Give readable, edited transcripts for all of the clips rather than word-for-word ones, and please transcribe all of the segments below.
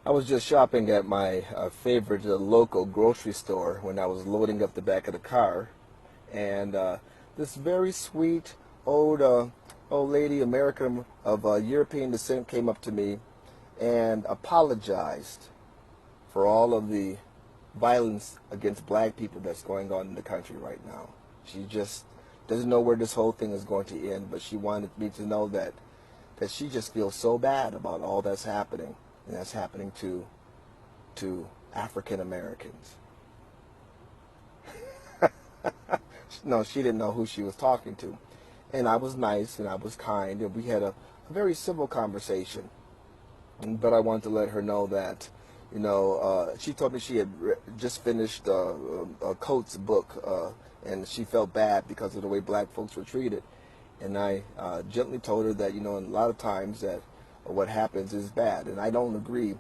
I was just shopping at my favorite local grocery store when I was loading up the back of the car, and this very sweet old old lady, American of European descent, came up to me and apologized for all of the violence against black people that's going on in the country right now. She just doesn't know where this whole thing is going to end, but she wanted me to know that she just feels so bad about all that's happening, and that's happening to African Americans. No, she didn't know who she was talking to. And I was nice and I was kind, and we had a very civil conversation. But I wanted to let her know that, she told me she had just finished Coates' book, and she felt bad because of the way black folks were treated. And I gently told her that, a lot of times that what happens is bad. And I don't agree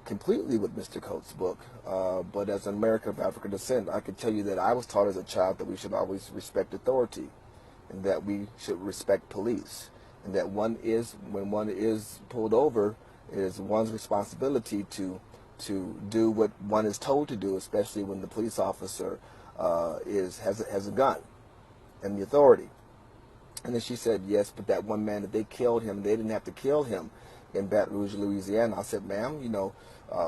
completely with Mr. Coates' book, but as an American of African descent, I can tell you that I was taught as a child that we should always respect authority, and that we should respect police, and that when one is pulled over, it is one's responsibility to do what one is told to do, especially when the police officer has a gun and the authority. And then she said, yes, but that one man, that they killed him, they didn't have to kill him in Baton Rouge, Louisiana. I said, ma'am,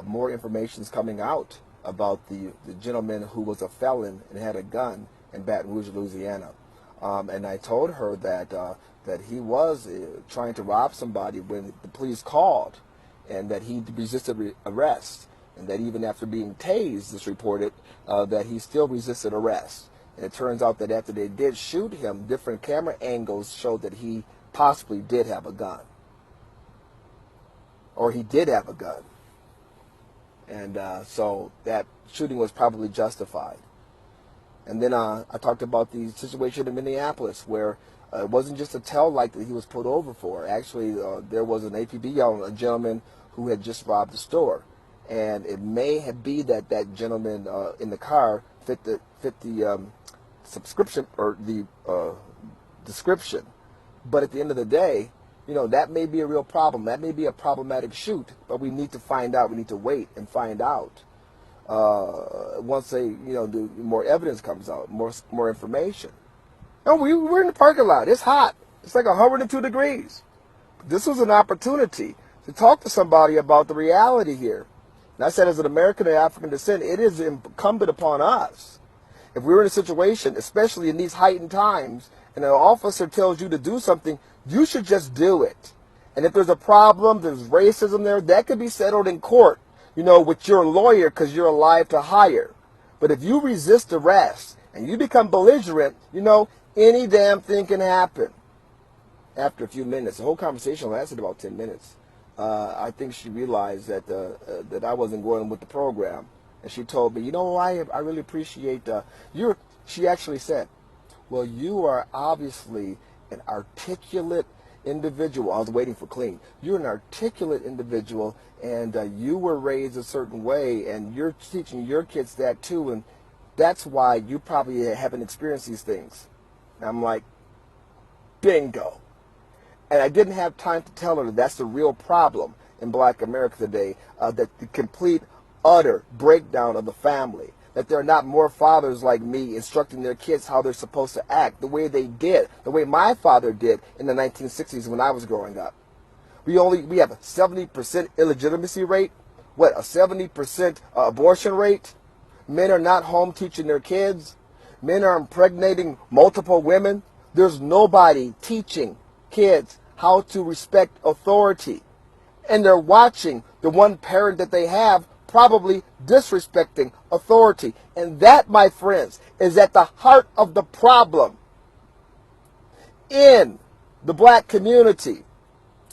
more information is coming out about the gentleman who was a felon and had a gun in Baton Rouge, Louisiana. And I told her that he was trying to rob somebody when the police called, and that he resisted arrest, and that even after being tased, it's reported that he still resisted arrest. And it turns out that after they did shoot him, different camera angles showed that he possibly did have a gun. Or he did have a gun. And so that shooting was probably justified. And then I talked about the situation in Minneapolis, where it wasn't just a tail light that he was pulled over for. Actually, there was an APB on a gentleman who had just robbed a store. And it may have been that gentleman in the car fit the subscription or the description. But at the end of the day, that may be a real problem. That may be a problematic shoot, but we need to find out. We need to wait and find out. Once more evidence comes out, more information. No, we're in the parking lot. It's hot. It's like 102 degrees. This was an opportunity to talk to somebody about the reality here. And I said, as an American of African descent, it is incumbent upon us. If we're in a situation, especially in these heightened times, and an officer tells you to do something, you should just do it. And if there's a problem, there's racism there, that could be settled in court, with your lawyer, because you're alive to hire. But if you resist arrest and you become belligerent, any damn thing can happen. After a few minutes, the whole conversation lasted about 10 minutes. I think she realized that I wasn't going with the program. And she told me, I really appreciate she actually said, well, you are obviously an articulate individual. I was waiting for clean. You're an articulate individual, and you were raised a certain way, and you're teaching your kids that too, and that's why you probably haven't experienced these things. And I'm like, bingo. And I didn't have time to tell her that that's the real problem in Black America today, that the complete, utter breakdown of the family, that there are not more fathers like me instructing their kids how they're supposed to act the way they did, the way my father did in the 1960s when I was growing up. We have a 70% illegitimacy rate, a 70% abortion rate. Men are not home teaching their kids. Men are impregnating multiple women. There's nobody teaching kids how to respect authority. And they're watching the one parent that they have probably disrespecting authority. And that, my friends, is at the heart of the problem in the black community.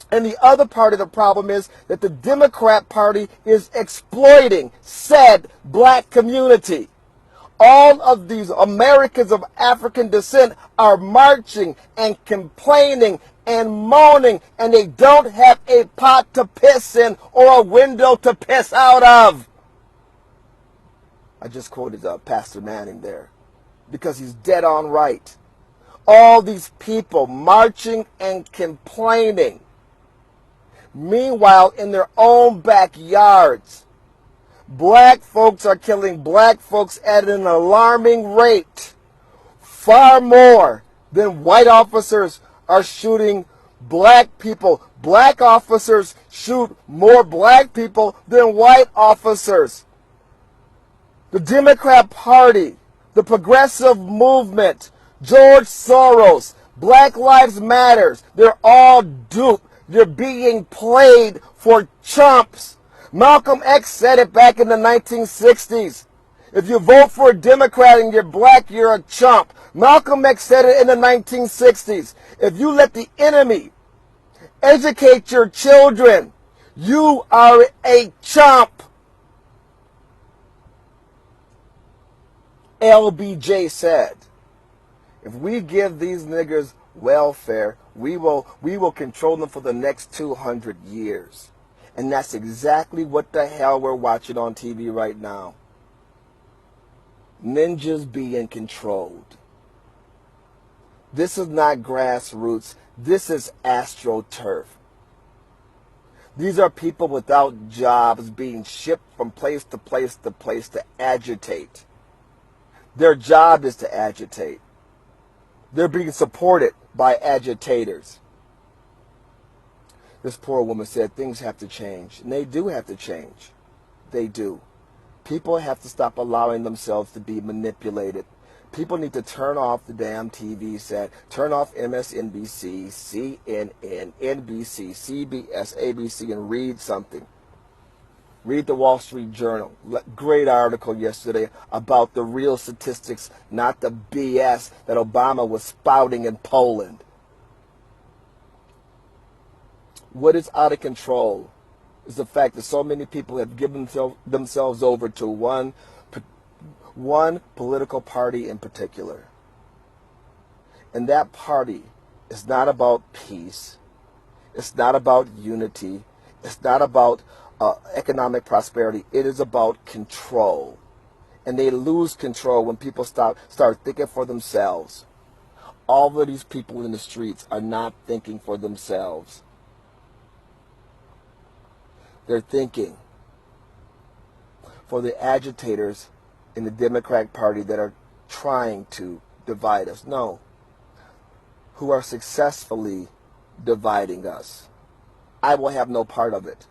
And the other part of the problem is that the Democrat Party is exploiting said black community. All of these Americans of African descent are marching and complaining and moaning, and they don't have a pot to piss in or a window to piss out of. I just quoted Pastor Manning there because he's dead on right. All these people marching and complaining. Meanwhile, in their own backyards, black folks are killing black folks at an alarming rate, far more than white officers are shooting black people. Black officers shoot more black people than white officers. The Democrat Party, the progressive movement, George Soros, Black Lives Matters, they're all duped. They're being played for chumps. Malcolm X said it back in the 1960s. If you vote for a Democrat and you're black, you're a chump. Malcolm X said it in the 1960s. If you let the enemy educate your children, you are a chump. LBJ said, if we give these niggers welfare, we will control them for the next 200 years. And that's exactly what the hell we're watching on TV right now. Ninjas being controlled. This is not grassroots. This is AstroTurf. These are people without jobs being shipped from place to place to place to agitate. Their job is to agitate. They're being supported by agitators. This poor woman said things have to change. And they do have to change. They do. People have to stop allowing themselves to be manipulated. People need to turn off the damn TV set, turn off MSNBC, CNN, NBC, CBS, ABC, and read something. Read the Wall Street Journal. Great article yesterday about the real statistics, not the BS that Obama was spouting in Poland. What is out of control is the fact that so many people have given themselves over to one political party in particular. And that party is not about peace. It's not about unity. It's not about economic prosperity. It is about control. And they lose control when people start thinking for themselves. All of these people in the streets are not thinking for themselves. They're thinking for the agitators in the Democratic Party that are trying to divide us. No. Who are successfully dividing us. I will have no part of it.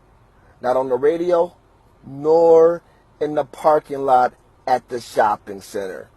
Not on the radio, nor in the parking lot at the shopping center.